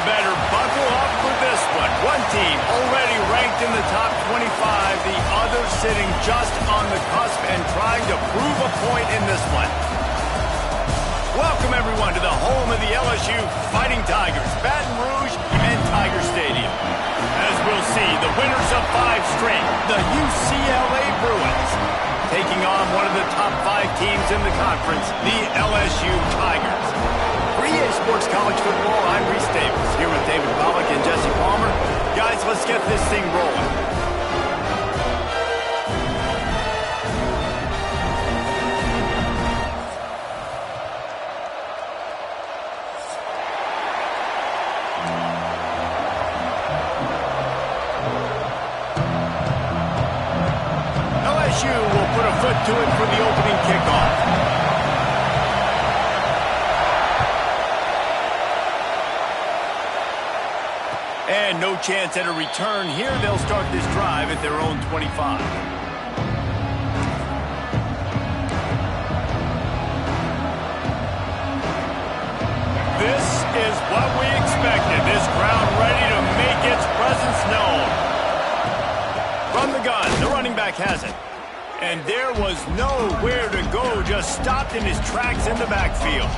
better buckle up for this one. One team already ranked in the top 25, the other sitting just on the cusp and trying to prove a point in this one. Welcome, everyone, to the home of the LSU Fighting Tigers, Baton Rouge and Tiger Stadium. As we'll see, the winners of 5 straight, the UCLA Bruins, taking on one of the top 5 teams in the conference, the LSU Tigers. For EA Sports College Football, I'm Reese Davis, here with David Pollack and Jesse Palmer. Guys, let's get this thing rolling. LSU will put a foot to it for the opening kickoff. And no chance at a return here. They'll start this drive at their own 25. This is what we expected. This crowd ready to make its presence known. From the gun, the running back has it. And there was nowhere to go, just stopped in his tracks in the backfield.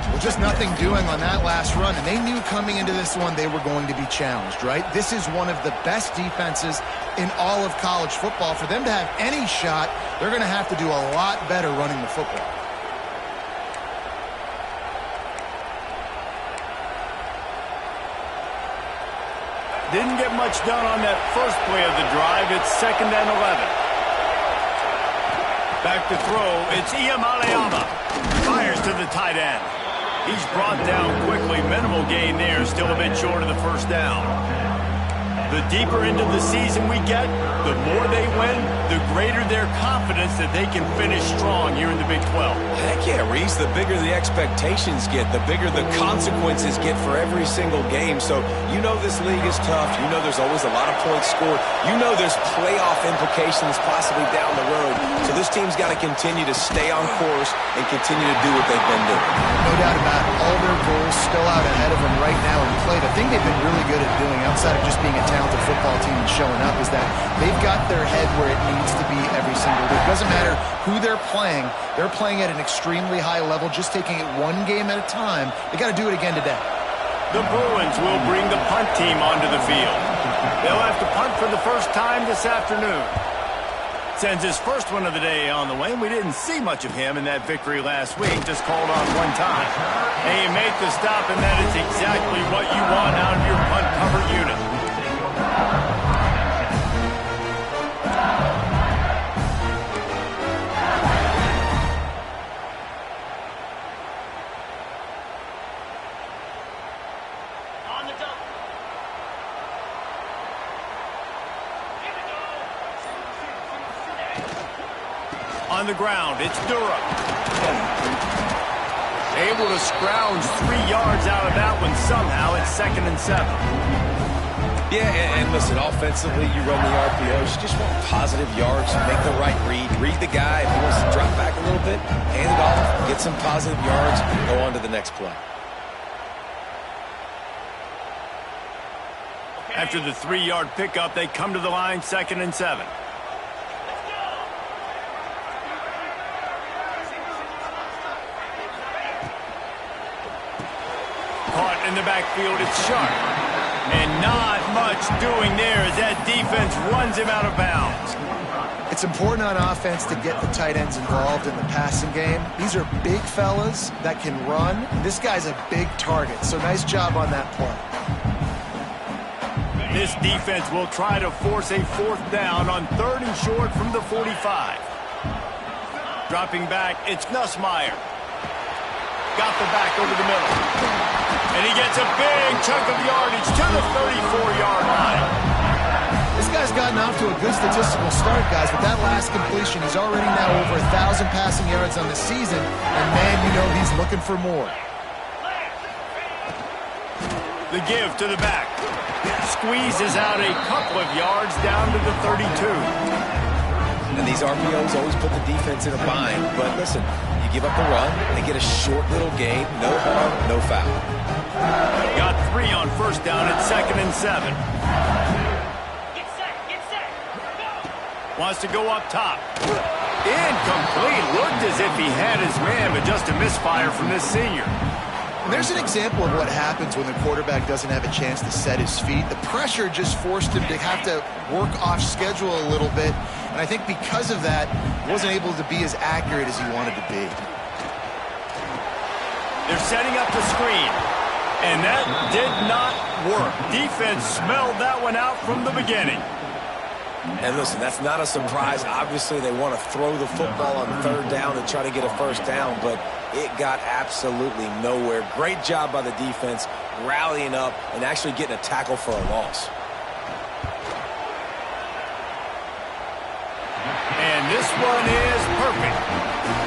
Well, just nothing doing on that last run, and they knew coming into this one they were going to be challenged, right? This is one of the best defenses in all of college football. For them to have any shot, they're going to have to do a lot better running the football. Didn't get much done on that first play of the drive. It's 2nd and 11. Back to throw. It's Iamaleava. Fires to the tight end. He's brought down quickly. Minimal gain there. Still a bit short of the first down. The deeper into the season we get, the more they win, the greater their confidence that they can finish strong here in the Big 12. Heck yeah, Reese. The bigger the expectations get, the bigger the consequences get for every single game. So you know this league is tough. You know there's always a lot of points scored. You know there's playoff implications possibly down the road. So this team's got to continue to stay on course and continue to do what they've been doing. No doubt about it. All their goals still out ahead of them right now in play. The thing they've been really good at doing, outside of just being a talented football team and showing up, is that they've got their head where it needs to be every single week. It doesn't matter who they're playing at an extremely high level, just taking it one game at a time. They got to do it again today. The Bruins will bring the punt team onto the field. They'll have to punt for the first time this afternoon. Sends his first one of the day on the way, and we didn't see much of him in that victory last week. Just called on one time. And you make the stop, and that is exactly what you want out of your punt cover unit. On the ground, it's Durham. Able to scrounge 3 yards out of that one somehow. It's 2nd and 7. Yeah, and listen, offensively, you run the RPOs. You just want positive yards, make the right read the guy. If he wants to drop back a little bit, hand it off, get some positive yards, go on to the next play. After the 3-yard pickup, they come to the line, 2nd and 7. Caught in the backfield, it's Sharp. And not much doing there as that defense runs him out of bounds. It's important on offense to get the tight ends involved in the passing game. These are big fellas that can run. This guy's a big target, so nice job on that play. This defense will try to force a 4th down on 3rd and short from the 45. Dropping back, it's Nussmeier. Got the back over the middle. And he gets a big chunk of yardage to the 34-yard line. This guy's gotten off to a good statistical start, guys, but that last completion, he's already now over 1,000 passing yards on the season, and man, you know he's looking for more. The give to the back. Squeezes out a couple of yards down to the 32. And these RPOs always put the defense in a bind, but listen, you give up the run, they get a short little gain, no harm, no foul. Got 3 on first down at 2nd and 7. Get set. Go. Wants to go up top. Incomplete. Looked as if he had his man, but just a misfire from this senior. And there's an example of what happens when the quarterback doesn't have a chance to set his feet. The pressure just forced him to have to work off schedule a little bit. And I think because of that, he wasn't able to be as accurate as he wanted to be. They're setting up the screen. And that did not work. Defense smelled that one out from the beginning. And listen, that's not a surprise. Obviously, they want to throw the football on 3rd down and try to get a first down, but it got absolutely nowhere. Great job by the defense, rallying up and actually getting a tackle for a loss. And this one is perfect.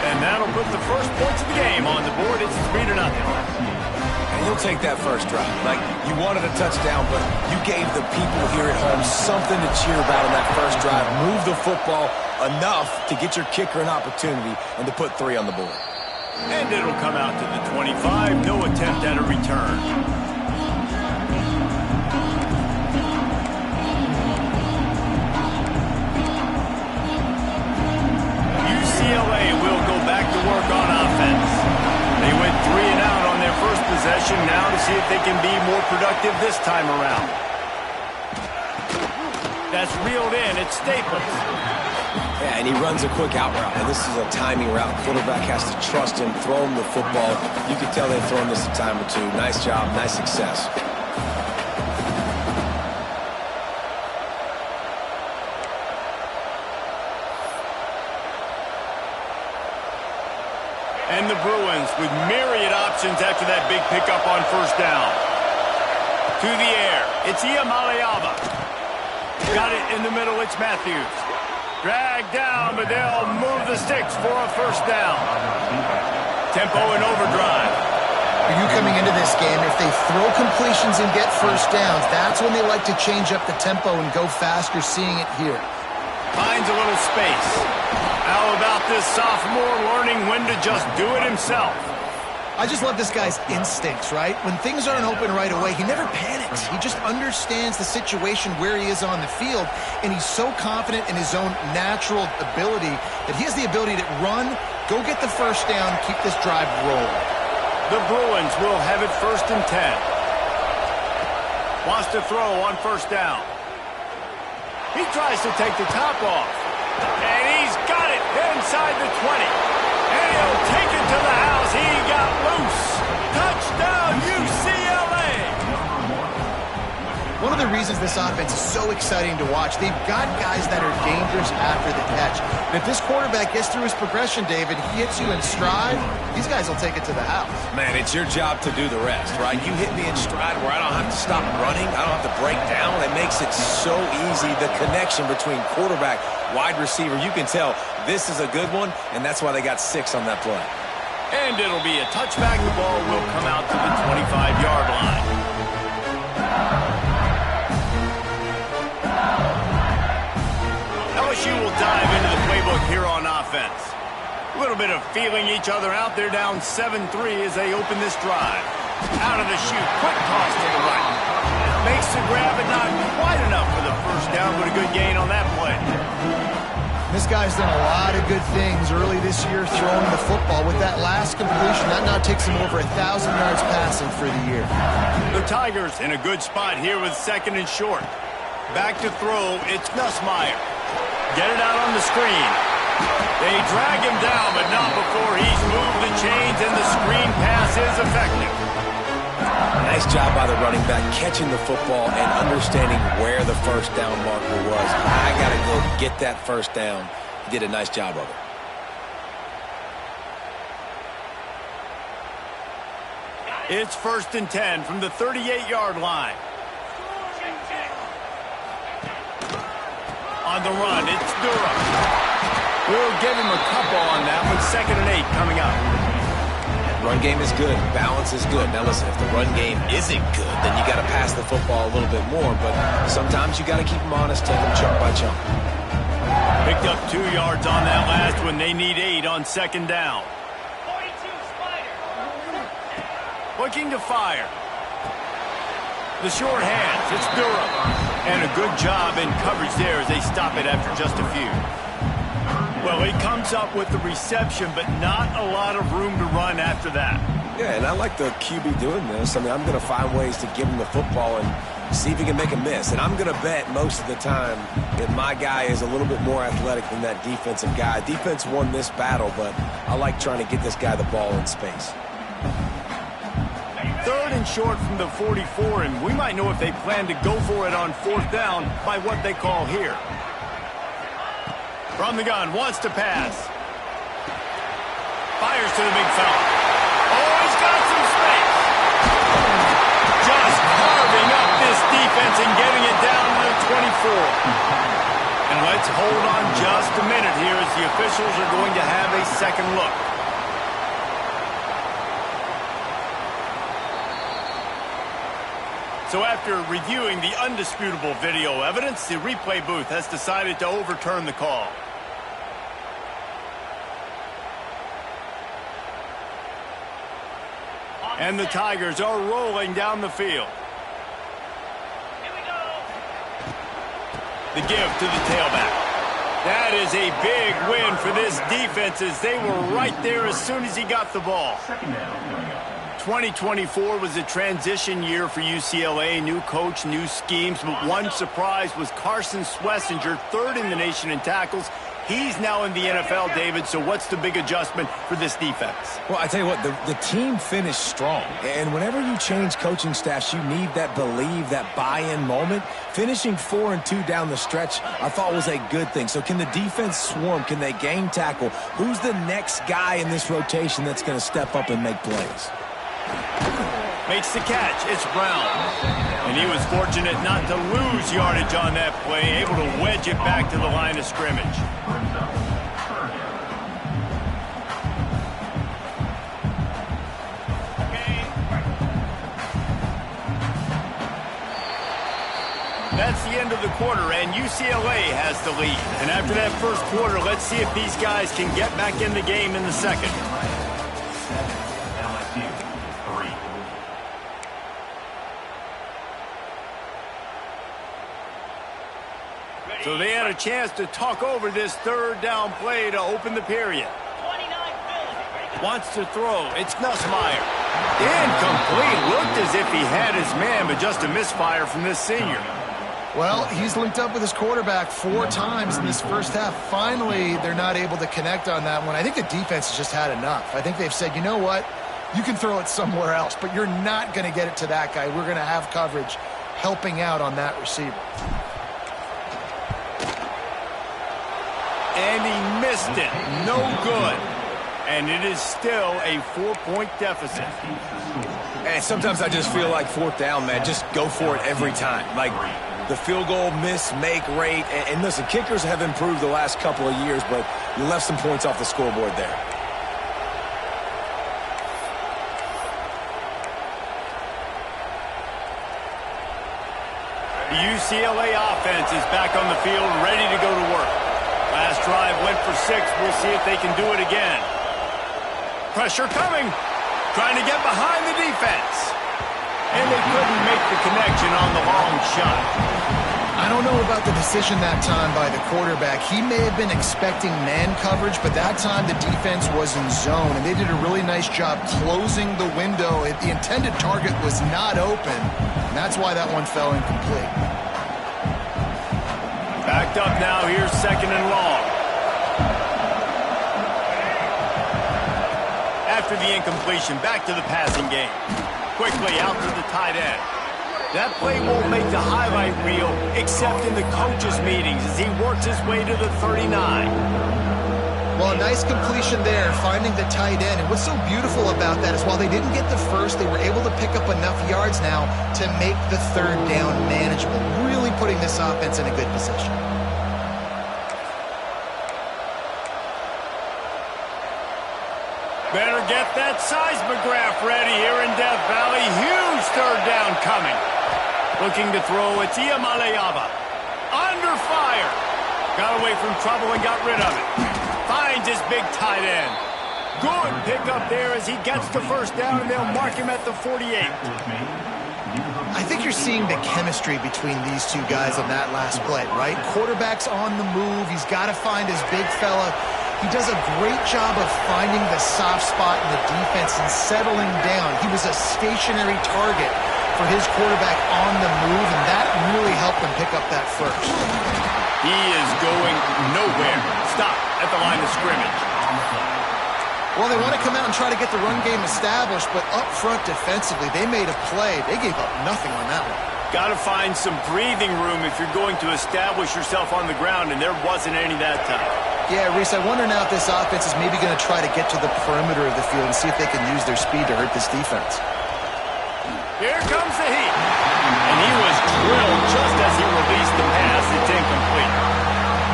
And that'll put the first points of the game on the board. It's 3-0. And you'll take that first drive. Like, you wanted a touchdown, but you gave the people here at home something to cheer about on that first drive. Move the football enough to get your kicker an opportunity and to put 3 on the board. And it'll come out to the 25. No attempt at a return. UCLA will go back to work on offense. They went 3 and out on their first possession, now to see if they can be more productive this time around. That's reeled in. It's Staples. Yeah, and he runs a quick out route, and this is a timing route. Quarterback has to trust him, throw him the football. You can tell they've thrown this a time or two. Nice job, nice success. And the Bruins with myriad options after that big pickup on first down. To the air. It's Iamaleava. Got it in the middle. It's Matthews. Dragged down, but they'll move the sticks for a first down. Tempo and overdrive. For you coming into this game, if they throw completions and get first downs, that's when they like to change up the tempo and go fast. You're seeing it here. Finds a little space. How about this sophomore learning when to just do it himself? I just love this guy's instincts, right? When things aren't open right away, he never panics. He just understands the situation where he is on the field, and he's so confident in his own natural ability that he has the ability to run, go get the first down, keep this drive rolling. The Bruins will have it 1st and 10. Wants to throw on first down. He tries to take the top off. And he's got it inside the 20. And he'll take it to the house. He got loose. Touchdown, UCLA. One of the reasons this offense is so exciting to watch, they've got guys that are dangerous after the catch. And if this quarterback gets through his progression, David, he hits you in stride, these guys will take it to the house. Man, it's your job to do the rest, right? You hit me in stride where I don't have to stop running. I don't have to break down. It makes it so easy, the connection between quarterback, wide receiver. You can tell this is a good one, and that's why they got 6 on that play. And it'll be a touchback. The ball will come out to the 25-yard line. LSU will dive into the playbook here on offense. A little bit of feeling each other out. They're down 7-3 as they open this drive. Out of the chute, quick toss to the right. Makes the grab, but not quite enough for the first down, but a good gain on that play. This guy's done a lot of good things early this year throwing the football. With that last completion, that now takes him over 1,000 yards passing for the year. The Tigers in a good spot here with 2nd and short. Back to throw, it's Nussmeier. Get it out on the screen. They drag him down, but not before he's moved the chains, and the screen pass is effective. Nice job by the running back, catching the football and understanding where the first down marker was. I got to go get that first down. He did a nice job of it. It's 1st and 10 from the 38-yard line. On the run, it's Durham. We'll give him a couple on that one. 2nd and 8 coming up. Run game is good. Balance is good. Now listen, if the run game isn't good, then you got to pass the football a little bit more. But sometimes you got to keep them honest, take them chunk by chunk. Picked up 2 yards on that last one. They need 8 on 2nd down. 42 Spider. Looking to fire. The short hands, it's Durham. And a good job in coverage there as they stop it after just a few. Well, he comes up with the reception, but not a lot of room to run after that. Yeah, and I like the QB doing this. I mean, I'm going to find ways to give him the football and see if he can make a miss. And I'm going to bet most of the time that my guy is a little bit more athletic than that defensive guy. Defense won this battle, but I like trying to get this guy the ball in space. Third and short from the 44, and we might know if they plan to go for it on fourth down by what they call here. From the gun, wants to pass. Fires to the big fella. Oh, he's got some space. Just carving up this defense and getting it down to the 24. And let's hold on just a minute here as the officials are going to have a second look. So after reviewing the undisputable video evidence, the replay booth has decided to overturn the call. And the Tigers are rolling down the field. Here we go. The give to the tailback. That is a big win for this defense as they were right there as soon as he got the ball. 2024 was a transition year for UCLA. New coach, new schemes, but one surprise was Carson Schlesinger, third in the nation in tackles. He's now in the NFL, David, so what's the big adjustment for this defense? Well, I tell you what, the team finished strong. And whenever you change coaching staffs, you need that believe, that buy-in moment. Finishing 4-2 down the stretch, I thought was a good thing. So can the defense swarm? Can they game tackle? Who's the next guy in this rotation that's going to step up and make plays? Makes the catch. It's Brown. And he was fortunate not to lose yardage on that play, able to wedge it back to the line of scrimmage. That's the end of the quarter, and UCLA has the lead. And after that first quarter, let's see if these guys can get back in the game in the second. So they had a chance to talk over this third down play to open the period. 29 Wants to throw. It's Nussmeier. Incomplete. Looked as if he had his man, but just a misfire from this senior. Well, he's linked up with his quarterback 4 times in this first half. Finally, they're not able to connect on that one. I think the defense has just had enough. I think they've said, you know what? You can throw it somewhere else, but you're not going to get it to that guy. We're going to have coverage helping out on that receiver. And he missed it. No good. And it is still a 4-point deficit. And sometimes I just feel like fourth down, man, just go for it every time. Like the field goal miss, make rate. And listen, kickers have improved the last couple of years, but you left some points off the scoreboard there. The UCLA offense is back on the field, ready to go to work. Last drive went for 6. We'll see if they can do it again. Pressure coming. Trying to get behind the defense. And they couldn't make the connection on the long shot. I don't know about the decision that time by the quarterback. He may have been expecting man coverage, but that time the defense was in zone, and they did a really nice job closing the window. The intended target was not open, and that's why that one fell incomplete. Backed up now. Here's second and long. After the incompletion, back to the passing game. Quickly out to the tight end. That play won't make the highlight reel except in the coaches' meetings as he works his way to the 39. Well, nice completion there, finding the tight end. And what's so beautiful about that is while they didn't get the first, they were able to pick up enough yards now to make the third down manageable. Really putting this offense in a good position. Better get that seismograph ready here in Death Valley. Huge third down coming. Looking to throw, it's Iamaleava. Under fire. Got away from trouble and got rid of it. Finds his big tight end. Good pickup there as he gets the first down, and they'll mark him at the 48. I think think you're seeing the chemistry between these two guys on that last play, right? Quarterback's on the move. He's got to find his big fella. He does a great job of finding the soft spot in the defense and settling down. He was a stationary target for his quarterback on the move, and that really helped him pick up that first. He is going nowhere. Stop at the line of scrimmage. Well, they want to come out and try to get the run game established, but up front defensively, they made a play. They gave up nothing on that one. Got to find some breathing room if you're going to establish yourself on the ground, and there wasn't any that time. Yeah, Reese, I wonder now if this offense is maybe going to try to get to the perimeter of the field and see if they can use their speed to hurt this defense. Here comes the heat. And he was drilled just as he released the pass. It's incomplete.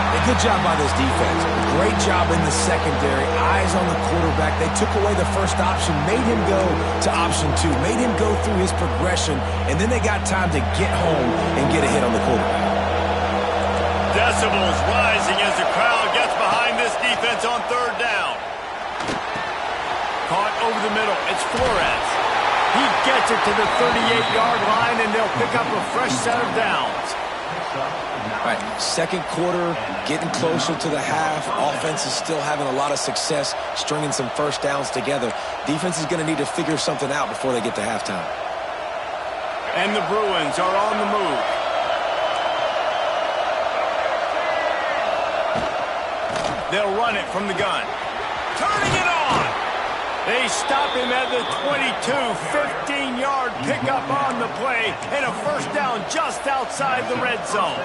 A good job by this defense. Great job in the secondary. Eyes on the quarterback. They took away the first option, made him go to option 2, made him go through his progression, and then they got time to get home and get a hit on the quarterback. Decibels rising as the crowd gets behind this defense on third down. Caught over the middle. It's Flores. He gets it to the 38-yard line, and they'll pick up a fresh set of downs. All right, second quarter, getting closer to the half. Offense is still having a lot of success stringing some first downs together. Defense is going to need to figure something out before they get to halftime. And the Bruins are on the move. They'll run it from the gun. Turning it on. They stop him at the 22, 15-yard pickup on the play, and a first down just outside the red zone.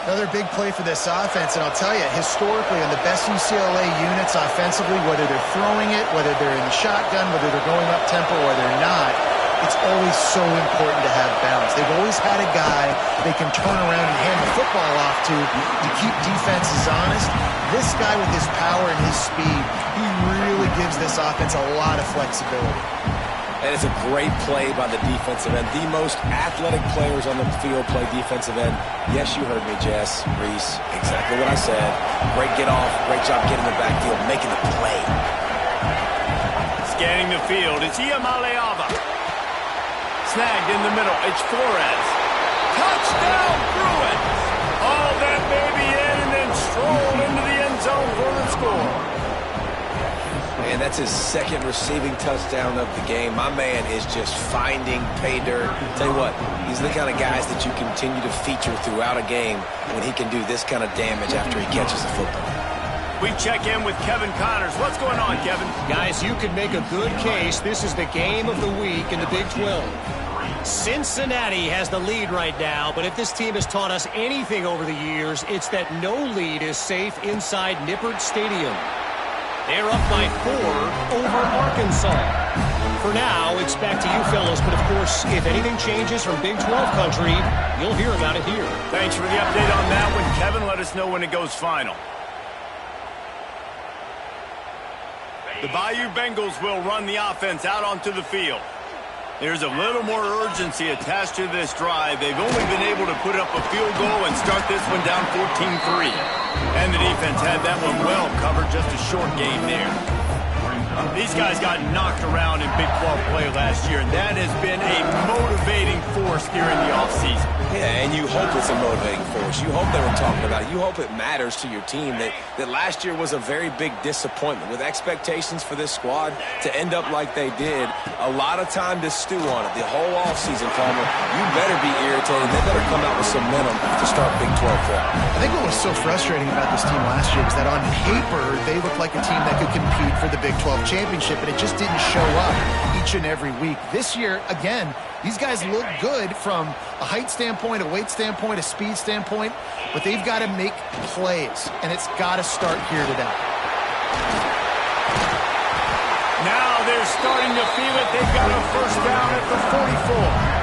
Another big play for this offense, and I'll tell you, historically, on the best UCLA units offensively, whether they're throwing it, whether they're in the shotgun, whether they're going up-tempo or they're not, it's always so important to have balance. They've always had a guy they can turn around and hand the football off to keep defenses honest. This guy with his power and his speed, he really gives this offense a lot of flexibility. And it's a great play by the defensive end. The most athletic players on the field play defensive end. Yes, you heard me, Jess, Reese. Exactly what I said. Great get off. Great job getting the backfield, making the play. Scanning the field, it's Iamaleava. Snagged in the middle, it's Flores. Touchdown, Bruins! All that baby in and then stroll into the end zone for the score. And that's his second receiving touchdown of the game. My man is just finding pay dirt. Tell you what, these are the kind of guys that you continue to feature throughout a game when he can do this kind of damage after he catches the football. We check in with Kevin Connors. What's going on, Kevin? Guys, you could make a good case. This is the game of the week in the Big 12. Cincinnati has the lead right now, but if this team has taught us anything over the years, it's that no lead is safe inside Nippert Stadium. They're up by 4 over Arkansas. For now, it's back to you fellows, but of course, if anything changes from Big 12 country, you'll hear about it here. Thanks for the update on that one, Kevin. Let us know when it goes final. The Bayou Bengals will run the offense out onto the field. There's a little more urgency attached to this drive. They've only been able to put up a field goal and start this one down 14-3. And the defense had that one well covered, just a short game there. These guys got knocked around in Big 12 play last year, and that has been a motivating force during the offseason. Yeah, and you hope it's a motivating force. You hope they were talking about it. You hope it matters to your team that last year was a very big disappointment. With expectations for this squad to end up like they did, a lot of time to stew on it. The whole offseason, Palmer, you better be irritated. They better come out with some momentum to start Big 12 play. I think what was so frustrating about this team last year was that on paper, they looked like a team that could compete for the Big 12 championship, but it just didn't show up each and every week. This year, again, these guys look good from a height standpoint, a weight standpoint, a speed standpoint, but they've got to make plays, and it's got to start here today. Now they're starting to feel it. They've got a first down at the 44.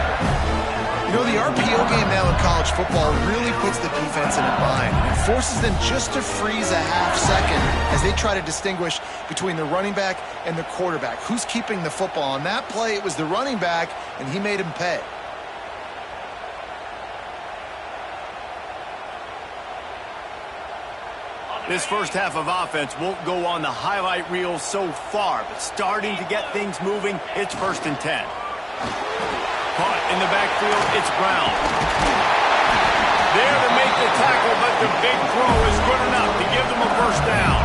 You know, the RPO game now in college football really puts the defense in a bind and forces them just to freeze a half second as they try to distinguish between the running back and the quarterback. Who's keeping the football? On that play, it was the running back, and he made him pay. This first half of offense won't go on the highlight reel so far, but starting to get things moving, it's 1st and 10. Caught in the backfield. It's Brown. There to make the tackle, but the big throw is good enough to give them a first down.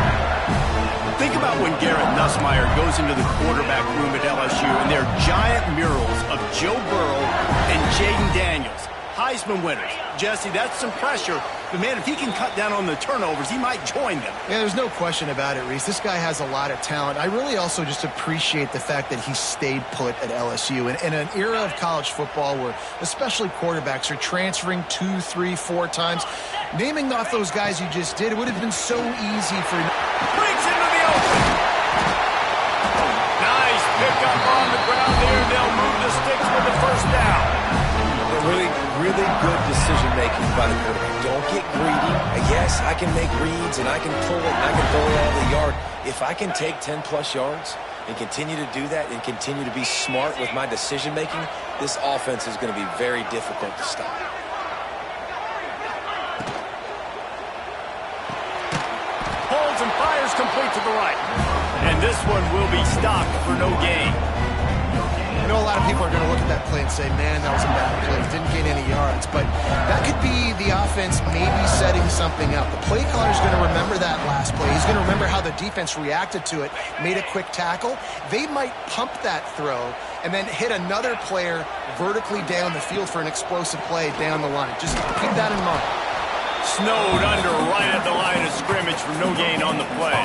Think about when Garrett Nussmeier goes into the quarterback room at LSU, and there are giant murals of Joe Burrow and Jaden Daniels, Heisman winners. Jesse, that's some pressure. But, man, if he can cut down on the turnovers, he might join them. Yeah, there's no question about it, Reese. This guy has a lot of talent. I really also just appreciate the fact that he stayed put at LSU. In an era of college football where especially quarterbacks are transferring 2, 3, 4 times, naming off those guys you just did, it would have been so easy for... Breaks into the open. Nice pickup on the ground there. They'll move the sticks with the first down. Really, really good decision-making by the quarterback. Don't get greedy. Yes, I can make reads, and I can pull it, and I can throw it all the yard. If I can take 10-plus yards and continue to do that and continue to be smart with my decision-making, this offense is going to be very difficult to stop. Holds and fires complete to the right. And this one will be stopped for no gain. I know a lot of people are going to look at that play and say, man, that was a bad play. Didn't gain any yards. But that could be the offense maybe setting something up. The play caller is going to remember that last play. He's going to remember how the defense reacted to it, made a quick tackle. They might pump that throw and then hit another player vertically down the field for an explosive play down the line. Just keep that in mind. Snowed under right at the line of scrimmage for no gain on the play.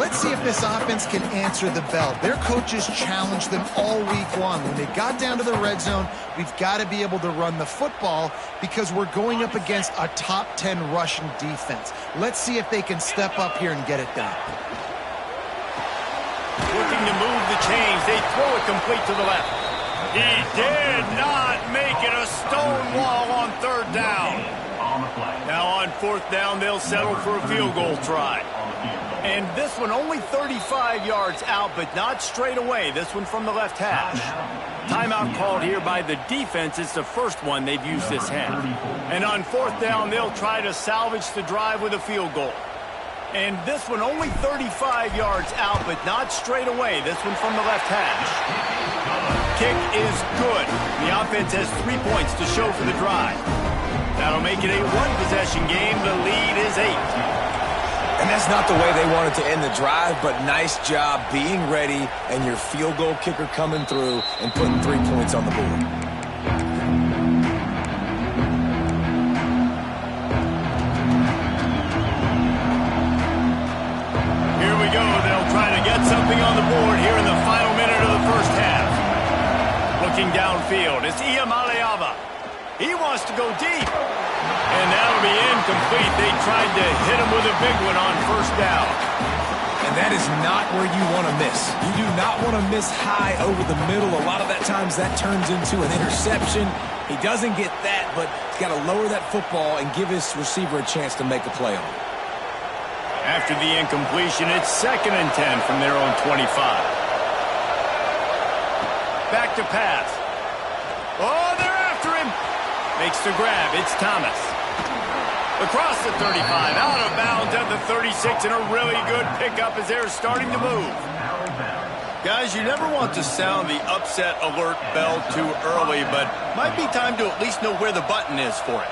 Let's see if this offense can answer the bell. Their coaches challenged them all week long. When they got down to the red zone, we've got to be able to run the football because we're going up against a top 10 Russian defense. Let's see if they can step up here and get it done. Looking to move the chains. They throw it complete to the left. He did not make it. A stone wall on third down. Now on fourth down, they'll settle for a field goal try. And this one only 35 yards out, but not straight away. This one from the left hash. Timeout called here by the defense. It's the first one they've used this half. And on fourth down, they'll try to salvage the drive with a field goal. And this one only 35 yards out, but not straight away. This one from the left hash. Kick is good. The offense has 3 points to show for the drive. That'll make it a one-possession game. The lead is 8. And that's not the way they wanted to end the drive, but nice job being ready and your field goal kicker coming through and putting 3 points on the board. Here we go. They'll try to get something on the board here in the final minute of the first half. Looking downfield, it's Iamaleava. He wants to go deep. And that'll be incomplete. They tried to hit him with a big one on first down. And that is not where you want to miss. You do not want to miss high over the middle. A lot of that times that turns into an interception. He doesn't get that, but he's got to lower that football and give his receiver a chance to make a play on it. After the incompletion, it's 2nd and 10 from their own 25. Back to pass. Oh, they're after him. Makes the grab. It's Thomas. Across the 35, out of bounds at the 36, and a really good pickup as they're starting to move. Guys, you never want to sound the upset alert bell too early, but might be time to at least know where the button is for it.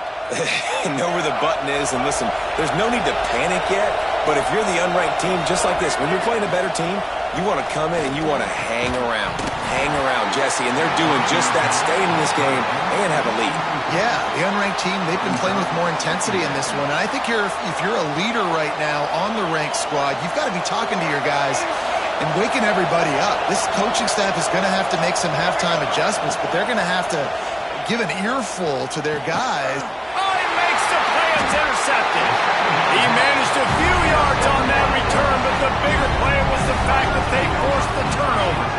Know where the button is, and listen, there's no need to panic yet, but if you're the unranked team, just like this, when you're playing a better team, you want to come in and you want to hang around, Jesse, and they're doing just that, staying in this game and have a lead. Yeah, the unranked team, they've been playing with more intensity in this one. And I think if you're a leader right now on the ranked squad, you've got to be talking to your guys and waking everybody up. This coaching staff is going to have to make some halftime adjustments, but they're going to have to give an earful to their guys. Oh, he makes the play. It's intercepted. He managed a few yards on that return, but the bigger play was the fact that they forced the turnover.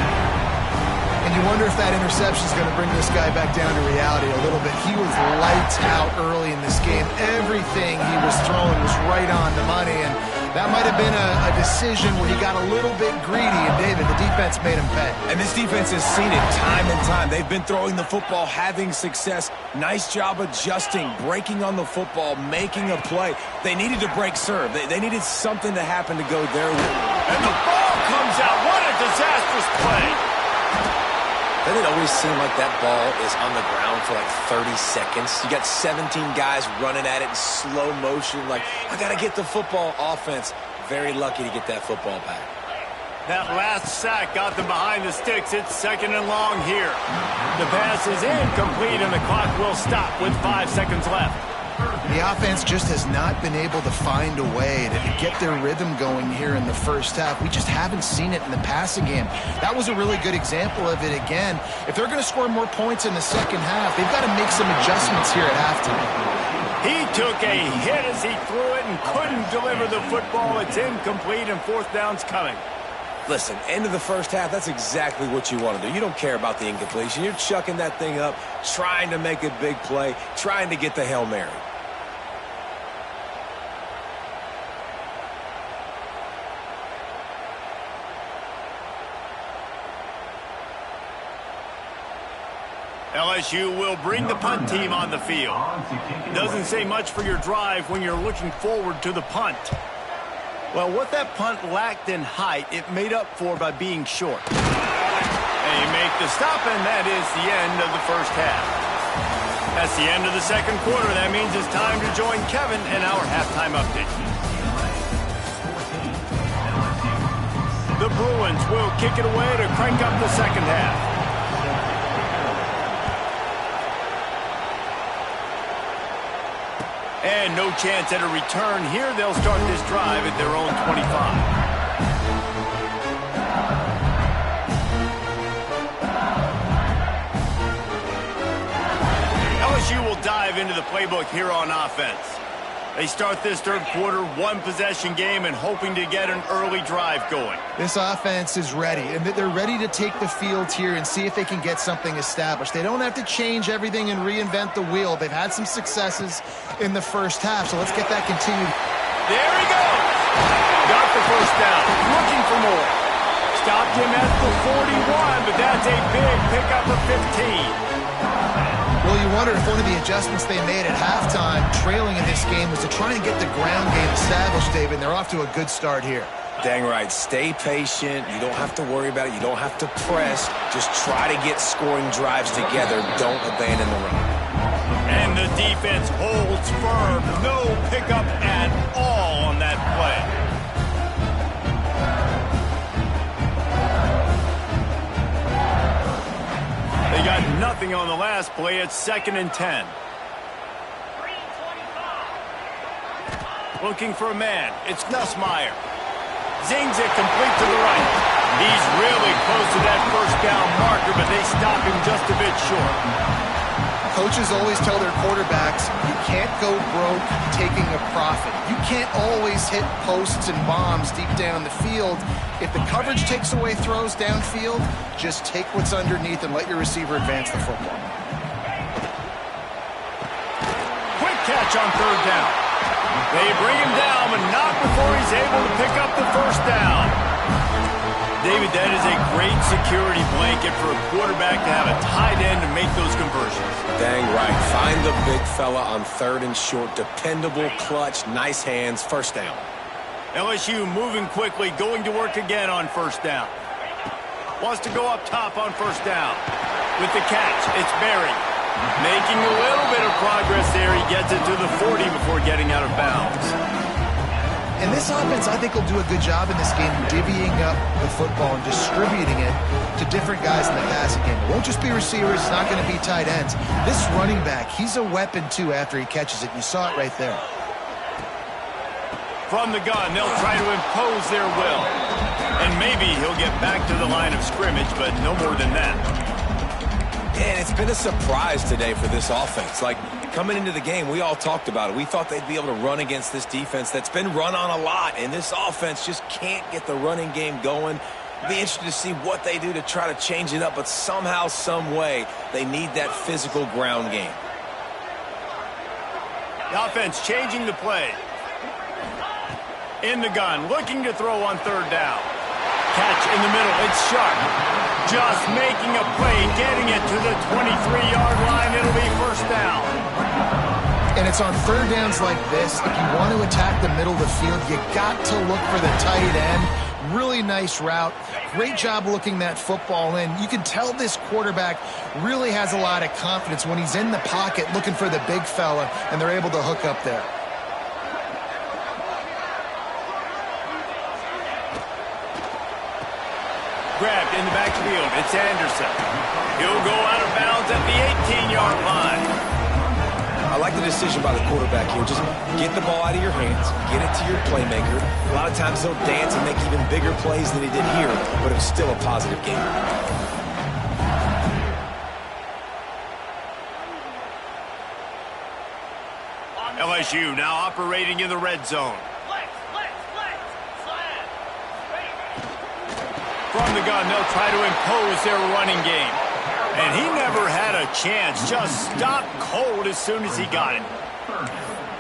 And you wonder if that interception is going to bring this guy back down to reality a little bit. He was lights out early in this game. Everything he was throwing was right on the money, and that might have been a decision where he got a little bit greedy, and David, the defense made him pay. And this defense has seen it time and time. They've been throwing the football, having success. Nice job adjusting, breaking on the football, making a play. They needed to break serve. They needed something to happen to go their way. And the ball comes out. What a disastrous play. Doesn't it always seem like that ball is on the ground for like 30 seconds? You got 17 guys running at it in slow motion. Like, I got to get the football. Offense, very lucky to get that football back. That last sack got them behind the sticks. It's 2nd and long here. The pass is incomplete, and the clock will stop with 5 seconds left. The offense just has not been able to find a way to get their rhythm going here in the first half. We just haven't seen it in the passing game. That was a really good example of it again. If they're going to score more points in the second half, they've got to make some adjustments here at halftime. He took a hit as he threw it and couldn't deliver the football. It's incomplete, and 4th down's coming. Listen, end of the first half, that's exactly what you want to do. You don't care about the incompletion. You're chucking that thing up, trying to make a big play, trying to get the Hail Mary. LSU will bring the punt team on the field. Doesn't say much for your drive when you're looking forward to the punt. Well, what that punt lacked in height, it made up for by being short. They make the stop, and that is the end of the first half. That's the end of the second quarter. That means it's time to join Kevin in our halftime update. The Bruins will kick it away to crank up the second half. And no chance at a return here. They'll start this drive at their own 25. LSU will dive into the playbook here on offense. They start this third quarter, 1-possession game, and hoping to get an early drive going. This offense is ready, and they're ready to take the field here and see if they can get something established. They don't have to change everything and reinvent the wheel. They've had some successes in the first half, so let's get that continued. There he goes! Got the first down, looking for more. Stopped him at the 41, but that's a big pickup of 15. Well, you wonder if one of the adjustments they made at halftime, trailing in this game, was to try and get the ground game established, David, and they're off to a good start here. Dang right. Stay patient. You don't have to worry about it. You don't have to press. Just try to get scoring drives together. Don't abandon the run. And the defense holds firm. No pickup at all on that play. They got nothing on the last play. It's 2nd and 10. Looking for a man. It's Nussmeier. Zings it complete to the right. He's really close to that first down marker, but they stop him just a bit short. Coaches always tell their quarterbacks, you can't go broke taking a profit. You can't always hit posts and bombs deep down the field. If the coverage takes away throws downfield, just take what's underneath and let your receiver advance the football. Quick catch on 3rd down. They bring him down, but not before he's able to pick up the first down. David, that is a great security blanket for a quarterback to have a tight end to make those conversions. Dang right. Find the big fella on 3rd and short. Dependable, clutch, nice hands, first down. LSU moving quickly, going to work again on 1st down. Wants to go up top on 1st down. With the catch, it's Berry. Making a little bit of progress there. He gets it to the 40 before getting out of bounds. And this offense, I think, will do a good job in this game divvying up the football and distributing it to different guys in the passing game. It won't just be receivers. It's not going to be tight ends. This running back, he's a weapon, too, after he catches it. You saw it right there. From the gun, they'll try to impose their will. And maybe he'll get back to the line of scrimmage, but no more than that. And it's been a surprise today for this offense. Like, coming into the game, we all talked about it. We thought they'd be able to run against this defense that's been run on a lot, and this offense just can't get the running game going. Be interested to see what they do to try to change it up, but somehow, some way, they need that physical ground game. The offense changing the play. In the gun, looking to throw on 3rd down. Catch in the middle, it's Sharp. Just making a play, getting it to the 23-yard line. It'll be 1st down. And it's on 3rd downs like this. If you want to attack the middle of the field, you got to look for the tight end. Really nice route. Great job looking that football in. You can tell this quarterback really has a lot of confidence when he's in the pocket looking for the big fella, and they're able to hook up there. Grabbed in the backfield. It's Anderson. He'll go out of bounds at the 18-yard line. I like the decision by the quarterback here. Just get the ball out of your hands, get it to your playmaker. A lot of times he'll dance and make even bigger plays than he did here, but it was still a positive game. LSU now operating in the red zone. From the gun, they'll try to impose their running game. And he never had a chance. Just stopped cold as soon as he got it.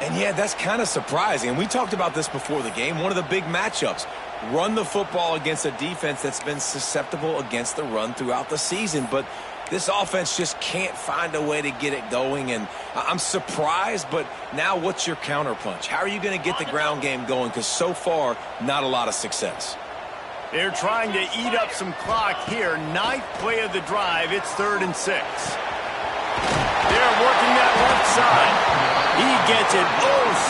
And yeah, that's kind of surprising. And we talked about this before the game. One of the big matchups. Run the football against a defense that's been susceptible against the run throughout the season. But this offense just can't find a way to get it going. And I'm surprised, but now what's your counterpunch? How are you going to get the ground game going? Because so far, not a lot of success. They're trying to eat up some clock here. 9th play of the drive. It's 3rd and 6. They're working that left side. He gets it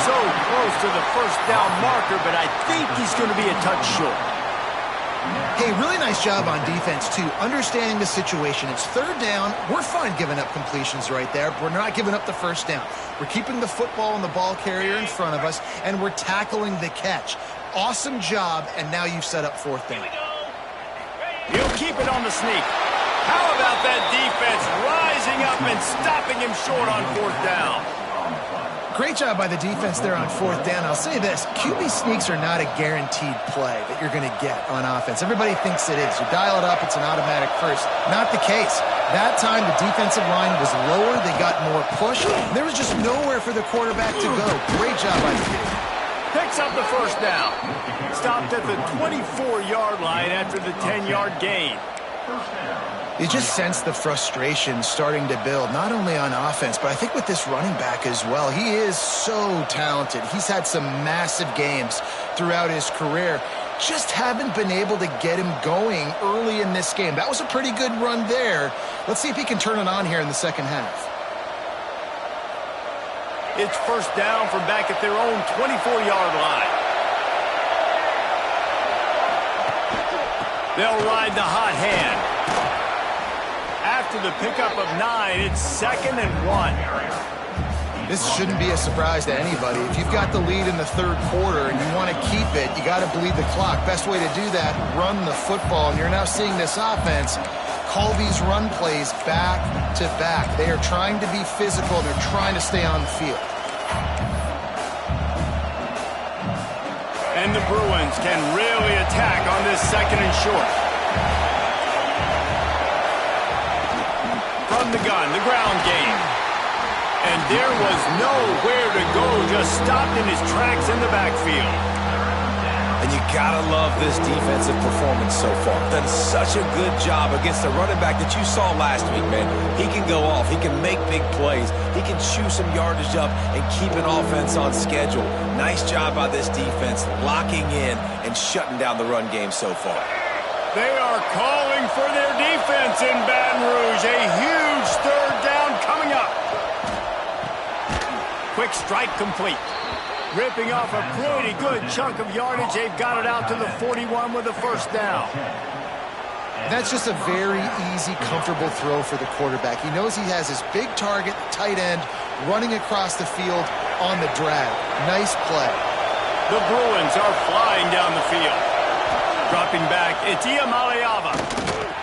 so close to the first down marker, but I think he's going to be a touch short. Hey, really nice job on defense, too. Understanding the situation. It's 3rd down. We're fine giving up completions right there. We're not giving up the first down. We're keeping the football and the ball carrier in front of us, and we're tackling the catch. Awesome job, and now you've set up 4th down. He'll keep it on the sneak. How about that defense rising up and stopping him short on 4th down? Great job by the defense there on 4th down. I'll say this, QB sneaks are not a guaranteed play that you're going to get on offense. Everybody thinks it is. You dial it up, it's an automatic first. Not the case. That time, the defensive line was lower. They got more push. There was just nowhere for the quarterback to go. Great job by the kid. Picks up the first down. Stopped at the 24-yard line after the 10-yard gain. You just sense the frustration starting to build, not only on offense, but I think with this running back as well. He is so talented. He's had some massive games throughout his career. Just haven't been able to get him going early in this game. That was a pretty good run there. Let's see if he can turn it on here in the second half. It's first down from back at their own 24-yard line. They'll ride the hot hand. After the pickup of 9, it's 2nd and 1. This shouldn't be a surprise to anybody. If you've got the lead in the 3rd quarter and you want to keep it, you got to bleed the clock. Best way to do that, run the football. And you're now seeing this offense call these run plays back to back. They are trying to be physical. They're trying to stay on the field. And the Bruins can really attack on this 2nd and short. From the gun, the ground game. And there was nowhere to go, just stopped in his tracks in the backfield. And you gotta love this defensive performance so far. Done such a good job against the running back that you saw last week, man. He can go off. He can make big plays. He can chew some yardage up and keep an offense on schedule. Nice job by this defense, locking in and shutting down the run game so far. They are calling for their defense in Baton Rouge. A huge 3rd down coming up. Quick strike complete. Ripping off a pretty good chunk of yardage. They've got it out to the 41 with the first down. That's just a very easy, comfortable throw for the quarterback. He knows he has his big target, tight end, running across the field on the drag. Nice play. The Bruins are flying down the field. Dropping back, it's Iamaleava.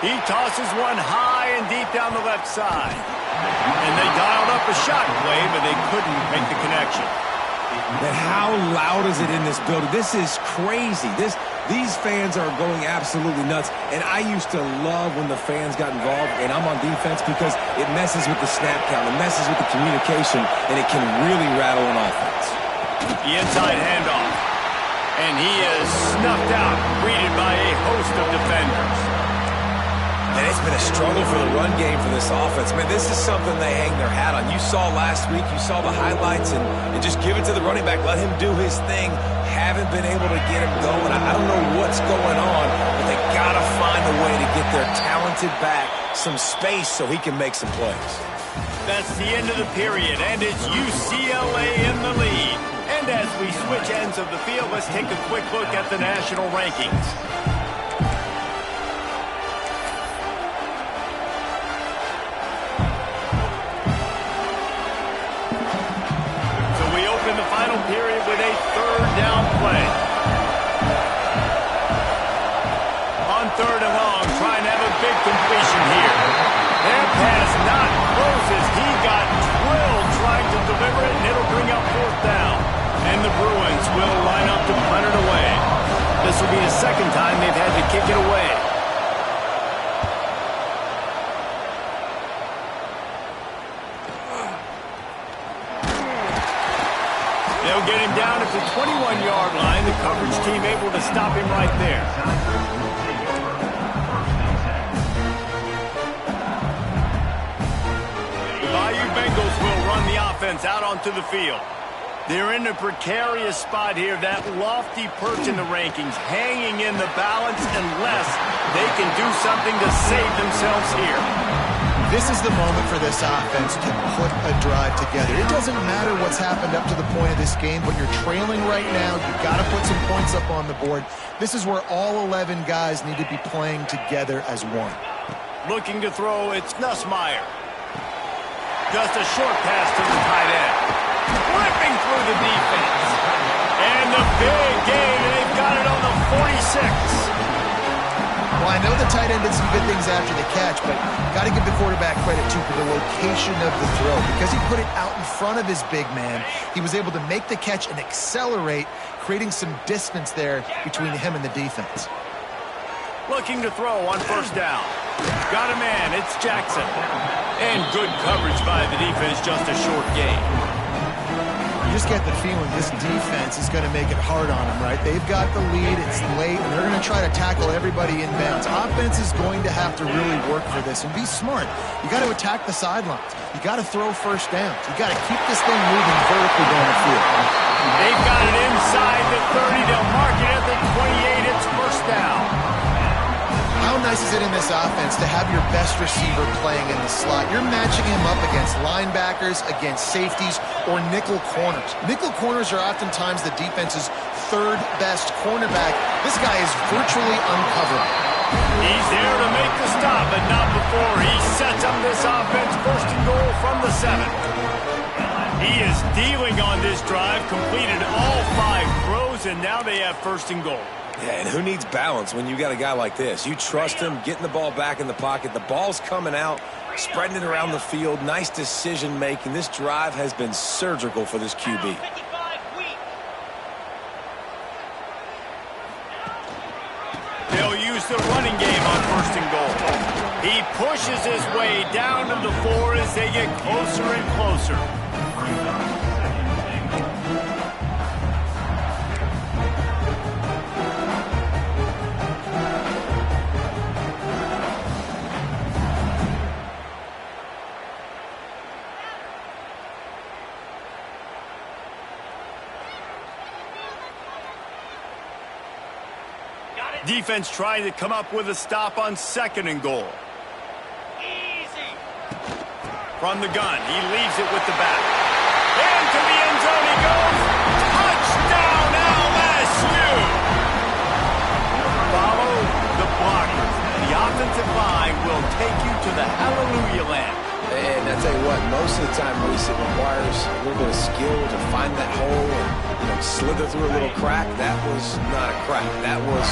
He tosses one high and deep down the left side. And they dialed up a shot play, but they couldn't make the connection. Man, how loud is it in this building? This is crazy. These fans are going absolutely nuts. And I used to love when the fans got involved, and I'm on defense because it messes with the snap count, it messes with the communication, and it can really rattle an offense. The inside handoff. And he is snuffed out, greeted by a host of defenders. And it's been a struggle for the run game for this offense. Man, this is something they hang their hat on. You saw last week, you saw the highlights, and just give it to the running back. Let him do his thing. Haven't been able to get him going. I don't know what's going on, but they got to find a way to get their talented back some space so he can make some plays. That's the end of the period, and it's UCLA in the lead. And as we switch ends of the field, let's take a quick look at the national rankings. So we open the final period with a third down play. On third and long, trying to have a big completion here. Their pass not closes. He got drilled trying to deliver it, and it'll bring up fourth down. And the Bruins will line up to punt it away. This will be the second time they've had to kick it away. They'll get him down at the 21-yard line. The coverage team able to stop him right there. The Bayou Bengals will run the offense out onto the field. They're in a precarious spot here, that lofty perch in the rankings, hanging in the balance unless they can do something to save themselves here. This is the moment for this offense to put a drive together. It doesn't matter what's happened up to the point of this game, but you're trailing right now. You've got to put some points up on the board. This is where all 11 guys need to be playing together as one. Looking to throw, it's Nussmeier. Just a short pass to the tight end. Ripping through the defense. And the big gain, they've got it on the 46. Well, I know the tight end did some good things after the catch, but got to give the quarterback credit, too, for the location of the throw. Because he put it out in front of his big man, he was able to make the catch and accelerate, creating some distance there between him and the defense. Looking to throw on first down. Got a man, it's Jackson. And good coverage by the defense, just a short gain. You just get the feeling this defense is going to make it hard on them, right? They've got the lead, it's late, and they're going to try to tackle everybody inbounds. Offense is going to have to really work for this and be smart. You got to attack the sidelines. You got to throw first downs. You got to keep this thing moving vertically down the field. They've got it inside the 30. They'll mark it at the 28. It's first down. How nice is it in this offense to have your best receiver playing in the slot? You're matching him up against linebackers, against safeties, or nickel corners. Nickel corners are oftentimes the defense's third best cornerback. This guy is virtually uncoverable. He's there to make the stop, but not before he sets up this offense. First and goal from the 7. He is dealing on this drive, completed all 5 throws, and now they have first and goal. Yeah, and who needs balance when you got a guy like this? You trust him, getting the ball back in the pocket. The ball's coming out, spreading it around the field. Nice decision-making. This drive has been surgical for this QB. They'll use the running game on first and goal. He pushes his way down to the 4 as they get closer and closer. Defense trying to come up with a stop on second and goal. Easy. From the gun, he leaves it with the back. Into the end zone he goes. Touchdown LSU! Follow the blockers. The offensive line will take you to the hallelujah land. And I tell you what, most of the time, Reese, it requires a little bit of skill to find that hole and slither through a little crack. That was not a crack. That was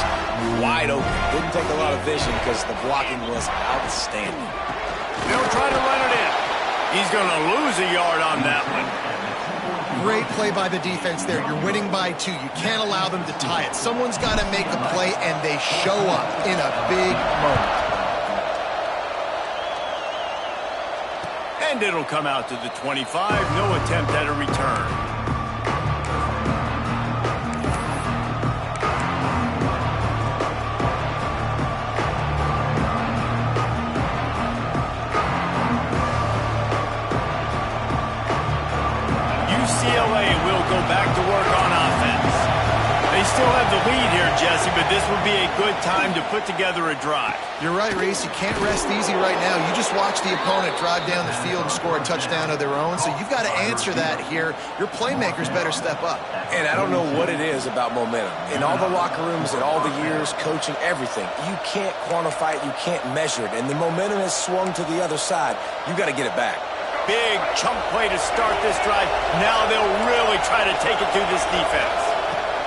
wide open. Didn't take a lot of vision because the blocking was outstanding. They'll try to run it in. He's going to lose a yard on that one. Great play by the defense there. You're winning by 2. You can't allow them to tie it. Someone's got to make a play, and they show up in a big moment. And it'll come out to the 25. No attempt at a return. UCLA will go back to work on offense. They still have the lead here, Jesse, but this would be a good time to put together a drive. You're right, Reese. You can't rest easy right now. You just watch the opponent drive down the field and score a touchdown of their own, so you've got to answer that here. Your playmakers better step up. And I don't know what it is about momentum. In all the locker rooms, in all the years, coaching, everything, you can't quantify it, you can't measure it. And the momentum has swung to the other side. You got to get it back. Big chunk play to start this drive. Now they'll really try to take it to this defense.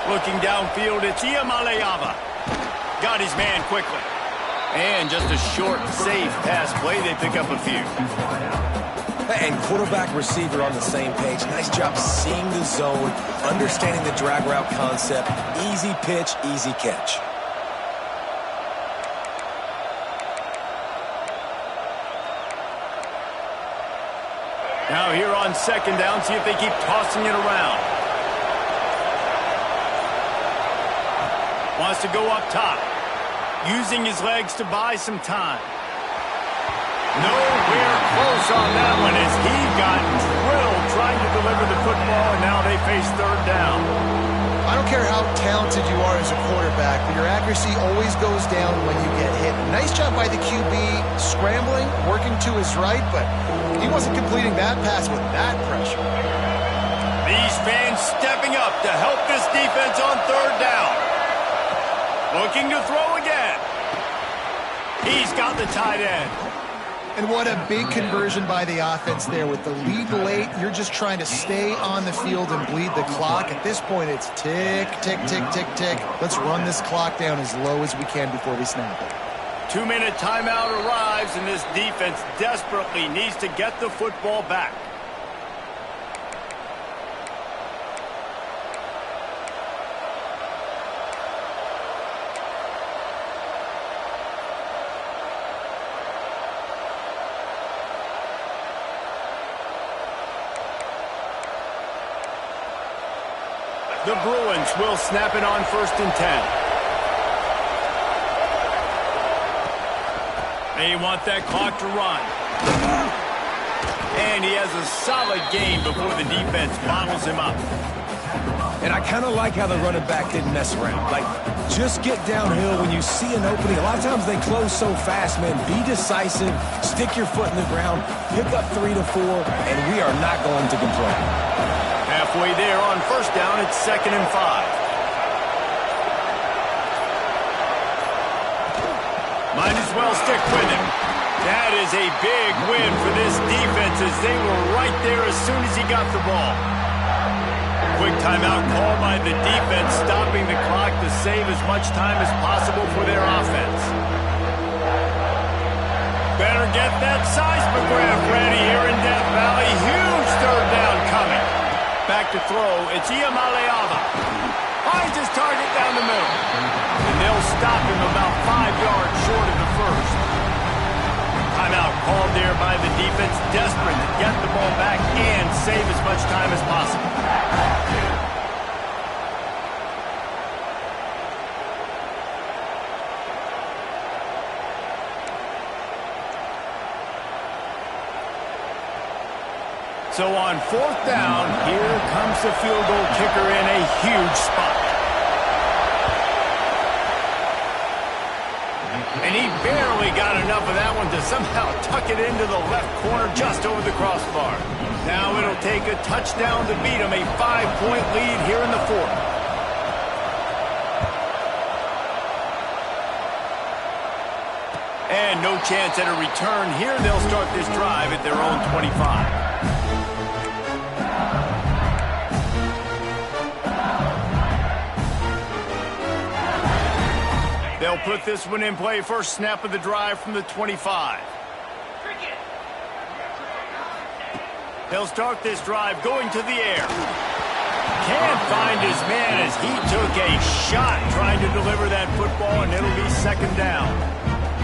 Looking downfield, it's Ucla. Got his man quickly. And just a short, safe pass play. They pick up a few. And quarterback, receiver on the same page. Nice job seeing the zone, understanding the drag route concept. Easy pitch, easy catch. Now here on second down, see if they keep tossing it around. Wants to go up top. Using his legs to buy some time. Nowhere close on that one as he got drilled trying to deliver the football, and now they face third down. I don't care how talented you are as a quarterback, but your accuracy always goes down when you get hit. Nice job by the QB scrambling, working to his right, but he wasn't completing that pass with that pressure. These fans stepping up to help this defense on third down. Looking to throw again. He's got the tight end. And what a big conversion by the offense there. With the lead late, you're just trying to stay on the field and bleed the clock. At this point, it's tick, tick, tick, tick, tick. Let's run this clock down as low as we can before we snap it. 2-minute timeout arrives, and this defense desperately needs to get the football back. The Bruins will snap it on 1st and 10. They want that clock to run. And he has a solid game before the defense bottles him up. And I kind of like how the running back didn't mess around. Like, just get downhill when you see an opening. A lot of times they close so fast, man. Be decisive, stick your foot in the ground, pick up 3 to 4, and we are not going to complain. Halfway there on 1st down, it's 2nd and 5. Might as well stick with him. That is a big win for this defense as they were right there as soon as he got the ball. Quick timeout call by the defense, stopping the clock to save as much time as possible for their offense. Better get that seismograph ready here in Death Valley. Huge third down coming. Back to throw, it's Ucla. Finds his target down the middle. And they'll stop him about 5 yards short of the first. Timeout called there by the defense, desperate to get the ball back and save as much time as possible. So on 4th down, here comes the field goal kicker in a huge spot. And he barely got enough of that one to somehow tuck it into the left corner just over the crossbar. Now it'll take a touchdown to beat him, a 5-point lead here in the 4th. And no chance at a return here. They'll start this drive at their own 25. They'll put this one in play. First snap of the drive from the 25. They'll start this drive going to the air. Can't find his man as he took a shot trying to deliver that football, and it'll be 2nd down.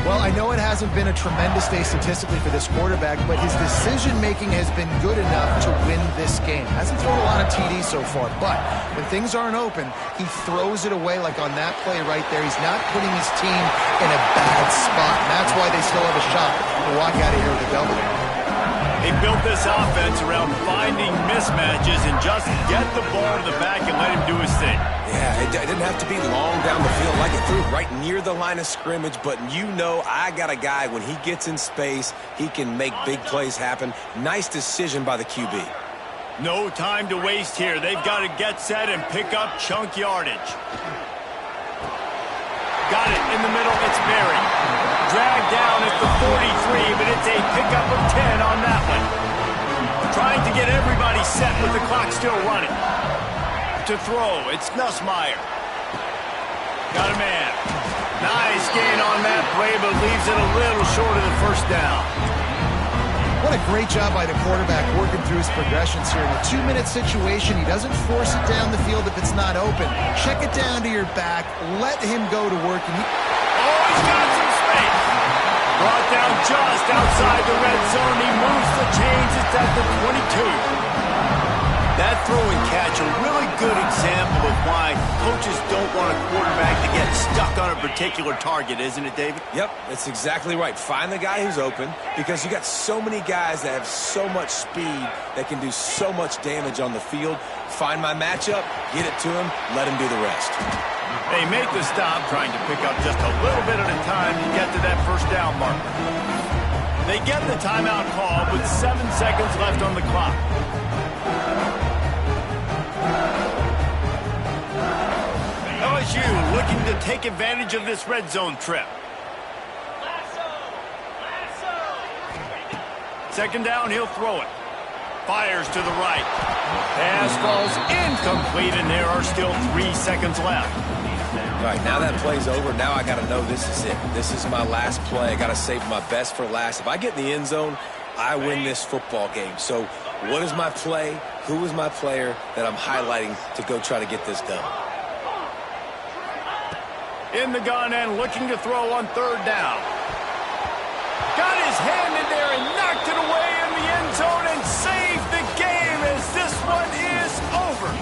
Well, I know it hasn't been a tremendous day statistically for this quarterback, but his decision-making has been good enough to win this game. Hasn't thrown a lot of TDs so far, but when things aren't open, he throws it away like on that play right there. He's not putting his team in a bad spot, and that's why they still have a shot to walk out of here with a W. They built this offense around finding mismatches and just get the ball to the back and let him do his thing. Yeah, it didn't have to be long down the field. Like it threw right near the line of scrimmage, but you know I got a guy, when he gets in space, he can make big plays happen. Nice decision by the QB. No time to waste here. They've got to get set and pick up chunk yardage. Got it in the middle. It's Berry. Dragged down at the 43, but it's a pickup of 10 on that one. Trying to get everybody set with the clock still running. To throw, it's Nussmeier. Got a man. Nice gain on that play, but leaves it a little short of the first down. What a great job by the quarterback working through his progressions here. In a 2-minute situation, he doesn't force it down the field if it's not open. Check it down to your back. Let him go to work. And he's got some space. Brought down just outside the red zone. He moves the chains. It's at the 22. That throw and catch, a really good example of why coaches don't want a quarterback to get stuck on a particular target, isn't it, David? Yep, that's exactly right. Find the guy who's open, because you got so many guys that have so much speed that can do so much damage on the field. Find my matchup, get it to him, let him do the rest. They make the stop, trying to pick up just a little bit at a time to get to that first down marker. They get the timeout call with 7 seconds left on the clock. LSU looking to take advantage of this red zone trip. Second down, he'll throw it. Fires to the right. Pass falls incomplete, and there are still 3 seconds left. All right, now that play's over. Now I got to know this is it. This is my last play. I got to save my best for last. If I get in the end zone, I win this football game. So what is my play? Who is my player that I'm highlighting to go try to get this done? In the gun and looking to throw on third down. Got his hand in there and knocked it away in the end zone and saved the game as this one is over.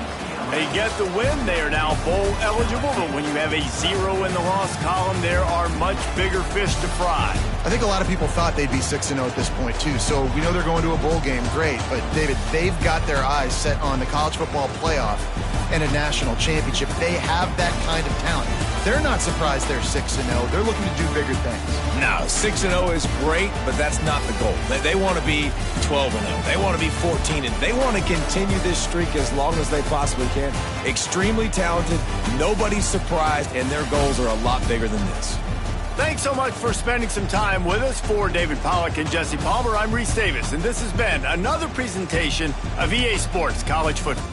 They get the win. They are now bowl eligible, but when you have a 0 in the loss column, there are much bigger fish to fry. I think a lot of people thought they'd be 6-0 at this point, too. So we know they're going to a bowl game. Great. But, David, they've got their eyes set on the college football playoff and a national championship. They have that kind of talent. They're not surprised they're 6-0. They're looking to do bigger things. No, 6-0 is great, but that's not the goal. They want to be 12-0. They want to be 14-0. They want to continue this streak as long as they possibly can. Extremely talented. Nobody's surprised, and their goals are a lot bigger than this. Thanks so much for spending some time with us. For David Pollack and Jesse Palmer, I'm Reese Davis, and this has been another presentation of EA Sports College Football.